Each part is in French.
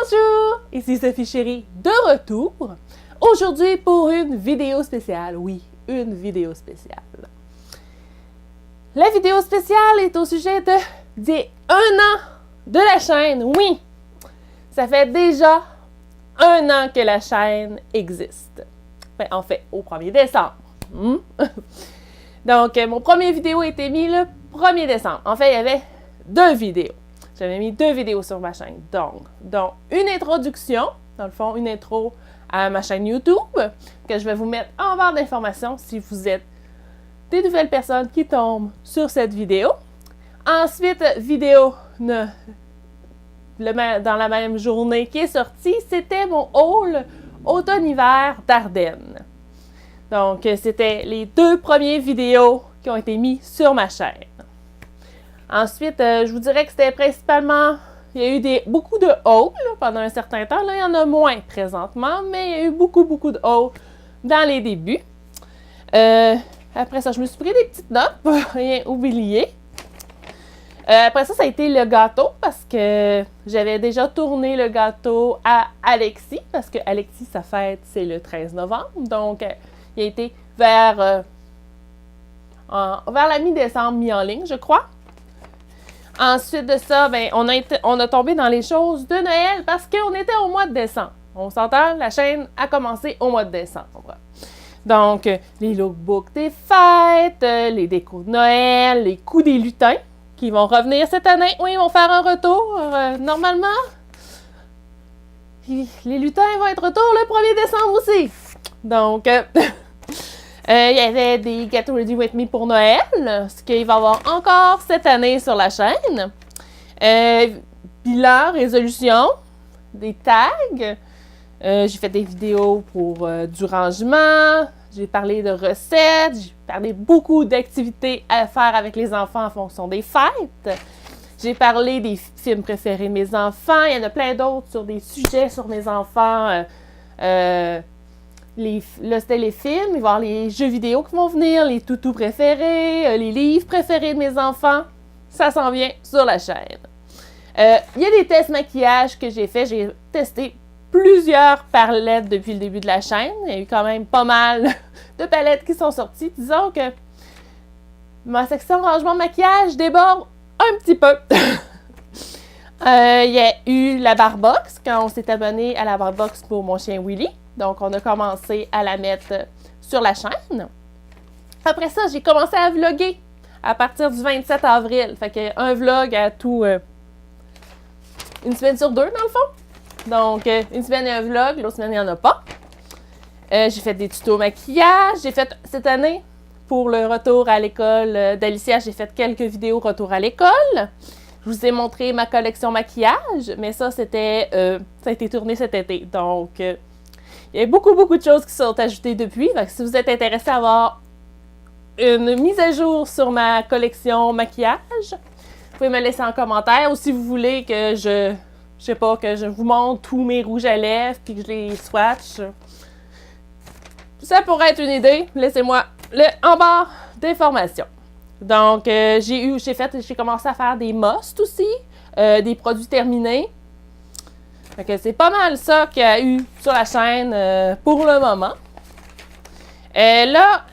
Bonjour, ici Sophie Chérie de retour. Aujourd'hui pour une vidéo spéciale. Oui, une vidéo spéciale. La vidéo spéciale est au sujet des 1 an de la chaîne. Oui, ça fait déjà 1 an que la chaîne existe. Enfin, en fait, au 1er décembre. Donc, mon premier vidéo a été mis le 1er décembre. En fait, il y avait 2 vidéos. J'avais mis 2 vidéos sur ma chaîne. Donc, une introduction, dans le fond, une intro à ma chaîne YouTube, que je vais vous mettre en barre d'informations si vous êtes des nouvelles personnes qui tombent sur cette vidéo. Ensuite, vidéo dans la même journée qui est sortie, c'était mon haul automne-hiver d'Ardennes. Donc, c'était les 2 premières vidéos qui ont été mises sur ma chaîne. Ensuite, je vous dirais que c'était principalement, il y a eu beaucoup de hauls pendant un certain temps. Là, il y en a moins présentement, mais il y a eu beaucoup de hauls dans les débuts. Après ça, je me suis pris des petites notes pour rien oublier. Après ça, ça a été le gâteau parce que j'avais déjà tourné le gâteau à Alexis parce que Alexis, sa fête, c'est le 13 novembre. Donc, il a été vers la mi-décembre, mis en ligne, je crois. Ensuite de ça, ben, on a tombé dans les choses de Noël parce qu'on était au mois de décembre. On s'entend, la chaîne a commencé au mois de décembre. Donc, les lookbooks des fêtes, les décos de Noël, les coups des lutins qui vont revenir cette année. Oui, ils vont faire un retour, normalement. Puis, les lutins vont être retour le 1er décembre aussi. Donc, il y avait des Get Ready With Me pour Noël, ce qu'il va y avoir encore cette année sur la chaîne. Bilan, résolution, des tags. J'ai fait des vidéos pour du rangement. J'ai parlé de recettes. J'ai parlé beaucoup d'activités à faire avec les enfants en fonction des fêtes. J'ai parlé des films préférés de mes enfants. Il y en a plein d'autres sur des sujets sur mes enfants. Là, c'était les films, il va y avoir les jeux vidéo qui vont venir, les toutous préférés, les livres préférés de mes enfants. Ça s'en vient sur la chaîne. Il y a des tests maquillage que j'ai fait. J'ai testé plusieurs palettes depuis le début de la chaîne. Il y a eu quand même pas mal de palettes qui sont sorties. Disons que ma section rangement maquillage déborde un petit peu. Il y a eu la barbox quand on s'est abonné à la barbox pour mon chien Willy. Donc, on a commencé à la mettre sur la chaîne. Après ça, j'ai commencé à vlogger à partir du 27 avril. Fait que un vlog à une semaine sur 2, dans le fond. Donc, une semaine, il y a un vlog, l'autre semaine, il n'y en a pas. J'ai fait des tutos maquillage. J'ai fait, cette année, pour le retour à l'école d'Alicia, j'ai fait quelques vidéos retour à l'école. Je vous ai montré ma collection maquillage, mais ça, ça a été tourné cet été. Donc, il y a beaucoup de choses qui sont ajoutées depuis. Donc, si vous êtes intéressé à avoir une mise à jour sur ma collection maquillage, vous pouvez me laisser en commentaire. Ou si vous voulez que que je vous montre tous mes rouges à lèvres puis que je les swatch. Ça pourrait être une idée. Laissez-moi en barre d'informations. Donc, j'ai commencé à faire des musts aussi, des produits terminés. Fait que c'est pas mal ça qu'il y a eu sur la chaîne pour le moment. Là,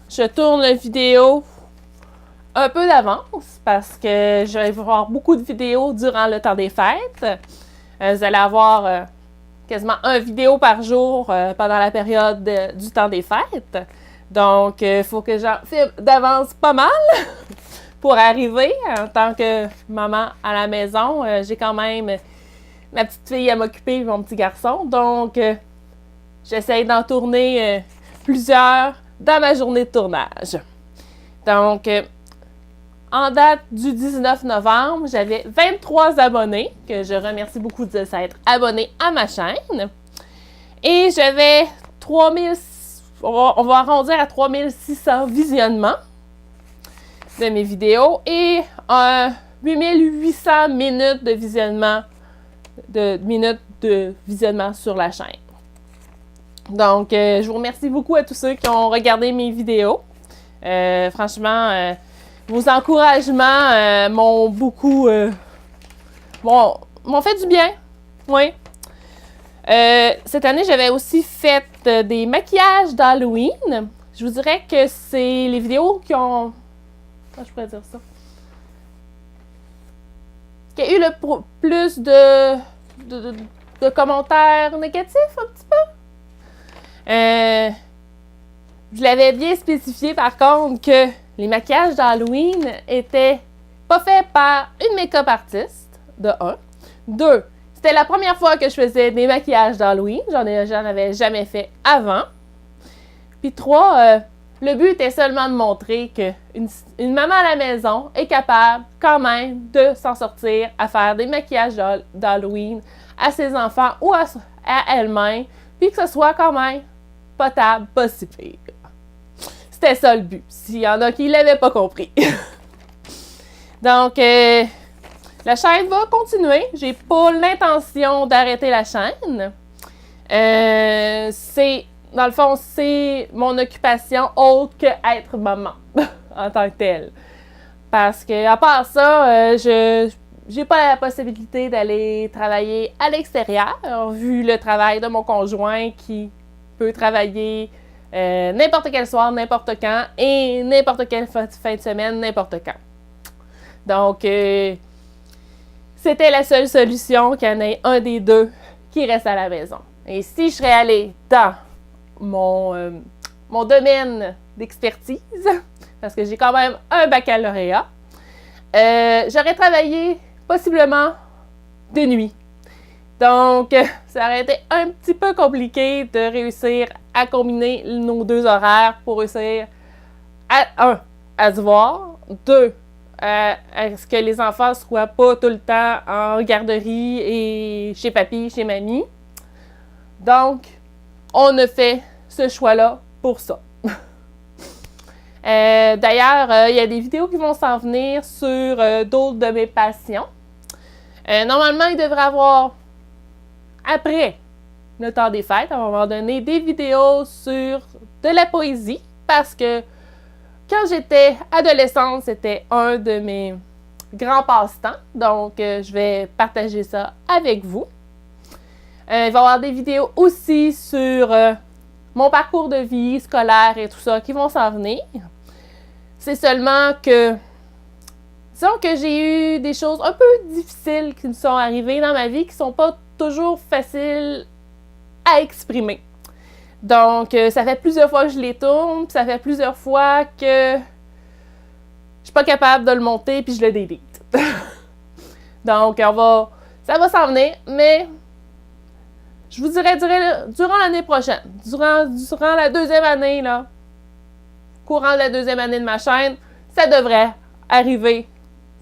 je tourne la vidéo un peu d'avance parce que je vais avoir beaucoup de vidéos durant le temps des fêtes. Vous allez avoir quasiment une vidéo par jour pendant la période du temps des fêtes. Donc, il faut que j'en filme d'avance pas mal pour arriver. En tant que maman à la maison, j'ai quand même ma petite fille à m'occuper et mon petit garçon. Donc, j'essaie d'en tourner plusieurs dans ma journée de tournage. Donc, en date du 19 novembre, j'avais 23 abonnés, que je remercie beaucoup de s'être abonnés à ma chaîne. Et j'avais on va arrondir à 3600 visionnements de mes vidéos et 8800 minutes de visionnement sur la chaîne. Donc, je vous remercie beaucoup à tous ceux qui ont regardé mes vidéos. Franchement, vos encouragements m'ont fait du bien. Oui. Cette année, j'avais aussi fait des maquillages d'Halloween. Je vous dirais que c'est les vidéos qui ont... Comment je pourrais dire ça? Qui a eu le plus de commentaires négatifs, un petit peu. Je l'avais bien spécifié, par contre, que les maquillages d'Halloween étaient pas faits par une make-up artiste, de 1. 2, c'était la première fois que je faisais des maquillages d'Halloween. J'en avais jamais fait avant. Puis 3, le but était seulement de montrer qu'une maman à la maison est capable quand même de s'en sortir à faire des maquillages d'Halloween à ses enfants ou à elle-même, puis que ce soit quand même potable, pas si pire. C'était ça le but, s'il y en a qui ne l'avaient pas compris. Donc, la chaîne va continuer. J'ai pas l'intention d'arrêter la chaîne. Dans le fond, c'est mon occupation autre qu'être maman en tant que telle. Parce que à part ça, je n'ai pas la possibilité d'aller travailler à l'extérieur, vu le travail de mon conjoint qui peut travailler n'importe quel soir, n'importe quand, et n'importe quelle fin de semaine, n'importe quand. Donc, c'était la seule solution qu'il y en ait un des deux qui reste à la maison. Et si je serais allée dans mon domaine d'expertise, parce que j'ai quand même un baccalauréat, j'aurais travaillé possiblement de nuit. Donc, ça aurait été un petit peu compliqué de réussir à combiner nos deux horaires pour réussir à se voir, 2, à ce que les enfants ne soient pas tout le temps en garderie et chez papy, chez mamie. Donc, on a fait ce choix-là pour ça. D'ailleurs, il y a des vidéos qui vont s'en venir sur d'autres de mes passions. Normalement, il devrait y avoir, après le temps des fêtes, à un moment donné, des vidéos sur de la poésie, parce que quand j'étais adolescente, c'était un de mes grands passe-temps. Donc, je vais partager ça avec vous. Il va y avoir des vidéos aussi sur mon parcours de vie scolaire et tout ça qui vont s'en venir. C'est seulement que, disons que j'ai eu des choses un peu difficiles qui me sont arrivées dans ma vie, qui ne sont pas toujours faciles à exprimer. Donc, ça fait plusieurs fois que je les tourne, puis ça fait plusieurs fois que je suis pas capable de le monter, puis je le délite. Donc, ça va s'en venir, mais je vous dirais durant l'année prochaine, durant la deuxième année, là, courant de la deuxième année de ma chaîne, ça devrait arriver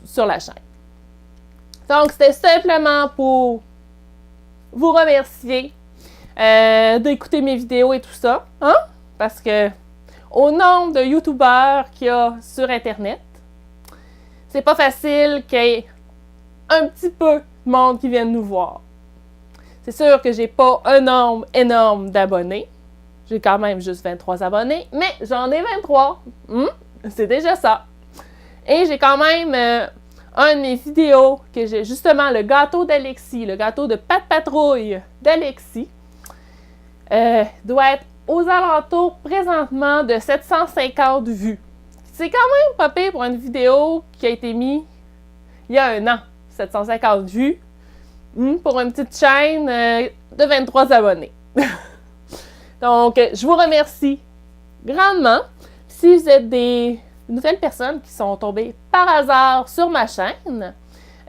sur la chaîne. Donc, c'était simplement pour vous remercier d'écouter mes vidéos et tout ça, hein? Parce que au nombre de YouTubeurs qu'il y a sur Internet, c'est pas facile qu'il y ait un petit peu de monde qui vienne nous voir. C'est sûr que j'ai pas un nombre énorme d'abonnés. J'ai quand même juste 23 abonnés, mais j'en ai 23. C'est déjà ça. Et j'ai quand même un de mes vidéos que j'ai justement le gâteau d'Alexis, le gâteau de Pat Patrouille d'Alexis, doit être aux alentours présentement de 750 vues. C'est quand même pas pire pour une vidéo qui a été mise il y a un an. 750 vues pour une petite chaîne de 23 abonnés. Donc, je vous remercie grandement. Si vous êtes des nouvelles personnes qui sont tombées par hasard sur ma chaîne,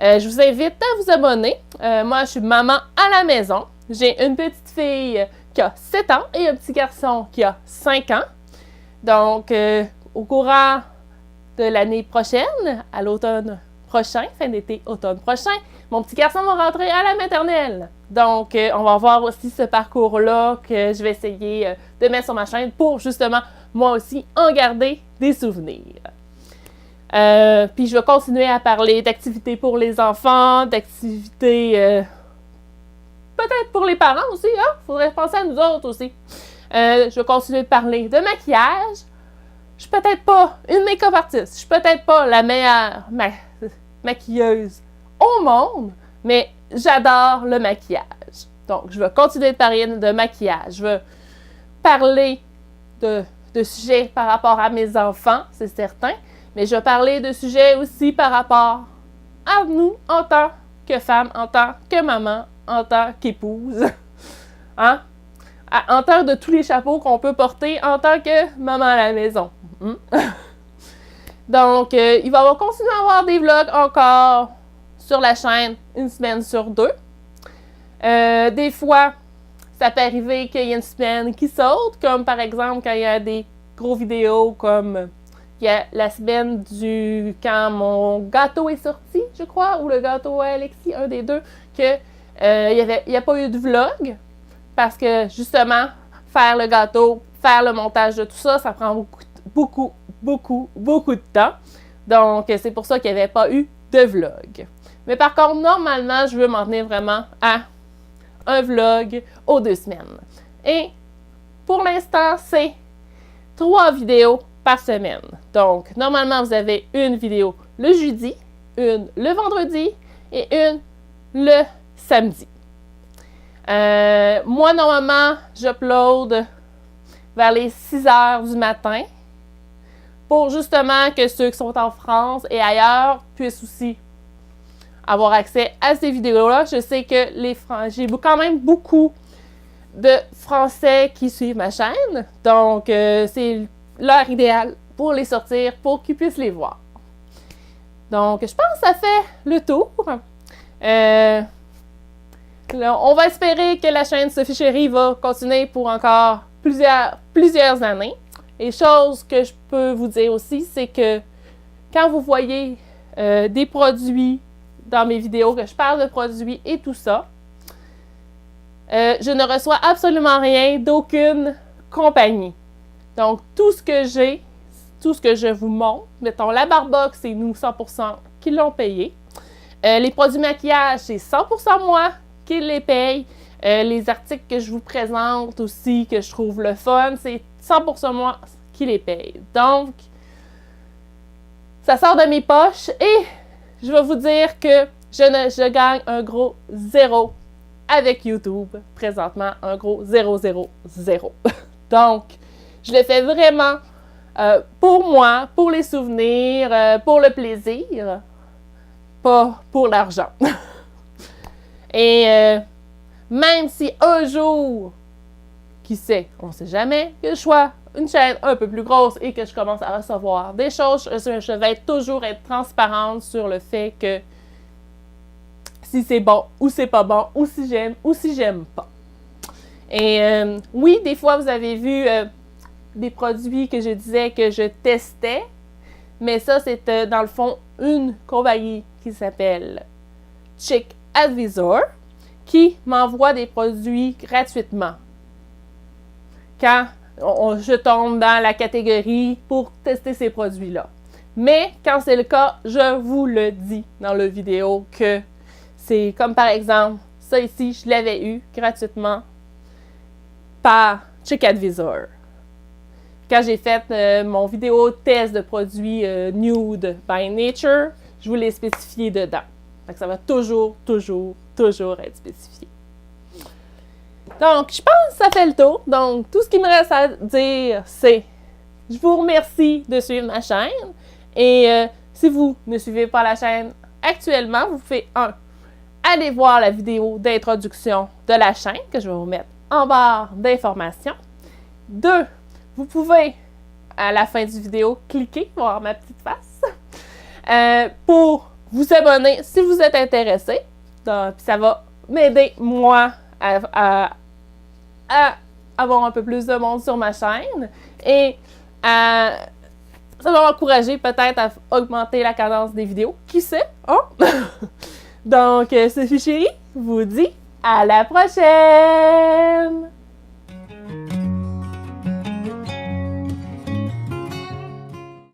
je vous invite à vous abonner. Moi, je suis maman à la maison. J'ai une petite fille qui a 7 ans et un petit garçon qui a 5 ans. Donc, au courant de l'année prochaine, à l'automne prochain, fin d'été, automne prochain, mon petit garçon va rentrer à la maternelle. Donc, on va voir aussi ce parcours-là que je vais essayer de mettre sur ma chaîne pour justement, moi aussi, en garder des souvenirs. Puis, je vais continuer à parler d'activités pour les enfants, d'activités peut-être pour les parents aussi, hein? Faudrait penser à nous autres aussi. Je vais continuer de parler de maquillage. Je suis peut-être pas une make-up artiste. Je suis peut-être pas la meilleure maquilleuse au monde, mais j'adore le maquillage. Donc, je vais continuer de parler de maquillage. Je vais parler de sujets par rapport à mes enfants, c'est certain, mais je vais parler de sujets aussi par rapport à nous en tant que femme, en tant que maman, en tant qu'épouse, hein? En tant de tous les chapeaux qu'on peut porter en tant que maman à la maison. Donc, il va continuer à avoir des vlogs encore sur la chaîne une semaine sur 2. Des fois, ça peut arriver qu'il y ait une semaine qui saute, comme par exemple quand il y a des gros vidéos comme il y a la semaine quand mon gâteau est sorti, je crois, ou le gâteau à Alexis, un des deux, que il n'y a pas eu de vlog parce que justement, faire le gâteau, faire le montage de tout ça, ça prend beaucoup de temps. Donc, c'est pour ça qu'il n'y avait pas eu de vlog. Mais par contre, normalement, je veux m'en tenir vraiment à un vlog aux 2 semaines. Et pour l'instant, c'est 3 vidéos par semaine. Donc, normalement, vous avez une vidéo le jeudi, une le vendredi et une le samedi. Moi, normalement, j'upload vers les 6 heures du matin pour justement que ceux qui sont en France et ailleurs puissent aussi avoir accès à ces vidéos-là. Je sais que j'ai quand même beaucoup de Français qui suivent ma chaîne, donc c'est l'heure idéale pour les sortir, pour qu'ils puissent les voir. Donc, je pense que ça fait le tour. On va espérer que la chaîne Sophie Chérie va continuer pour encore plusieurs années. Et chose que je peux vous dire aussi, c'est que quand vous voyez des produits dans mes vidéos, que je parle de produits et tout ça, je ne reçois absolument rien d'aucune compagnie. Donc, tout ce que j'ai, tout ce que je vous montre, mettons la Barbox, c'est nous 100% qui l'ont payé. Les produits maquillage, c'est 100% moi qui les paye. Les articles que je vous présente aussi, que je trouve le fun, c'est 100% moi qui les paye. Donc, ça sort de mes poches et je vais vous dire que je gagne un gros 0 avec YouTube présentement, un gros 0. Donc, je le fais vraiment pour moi, pour les souvenirs, pour le plaisir, pas pour l'argent. Et même si un jour, qui sait, on ne sait jamais, que je sois une chaîne un peu plus grosse et que je commence à recevoir des choses, je vais toujours être transparente sur le fait que si c'est bon ou c'est pas bon, ou si j'aime pas. Et oui, des fois, vous avez vu des produits que je disais que je testais, mais ça, c'est dans le fond une compagnie qui s'appelle Chick Advisor qui m'envoie des produits gratuitement. Quand je tombe dans la catégorie pour tester ces produits-là. Mais quand c'est le cas, je vous le dis dans la vidéo que c'est comme par exemple, ça ici, je l'avais eu gratuitement par Chick Advisor. Quand j'ai fait mon vidéo test de produits Nude by Nature, je vous l'ai spécifié dedans. Donc ça va toujours être spécifié. Donc, je pense que ça fait le tour. Donc, tout ce qu'il me reste à dire, c'est je vous remercie de suivre ma chaîne. Et si vous ne suivez pas la chaîne actuellement, vous pouvez aller voir la vidéo d'introduction de la chaîne que je vais vous mettre en barre d'informations. 2, vous pouvez, à la fin du vidéo, cliquer, voir ma petite face, pour vous abonner si vous êtes intéressé. Donc, ça va m'aider, moi, à avoir un peu plus de monde sur ma chaîne et ça va m'encourager peut-être à augmenter la cadence des vidéos. Qui sait? Hein? Donc, Sophie Chérie vous dit à la prochaine!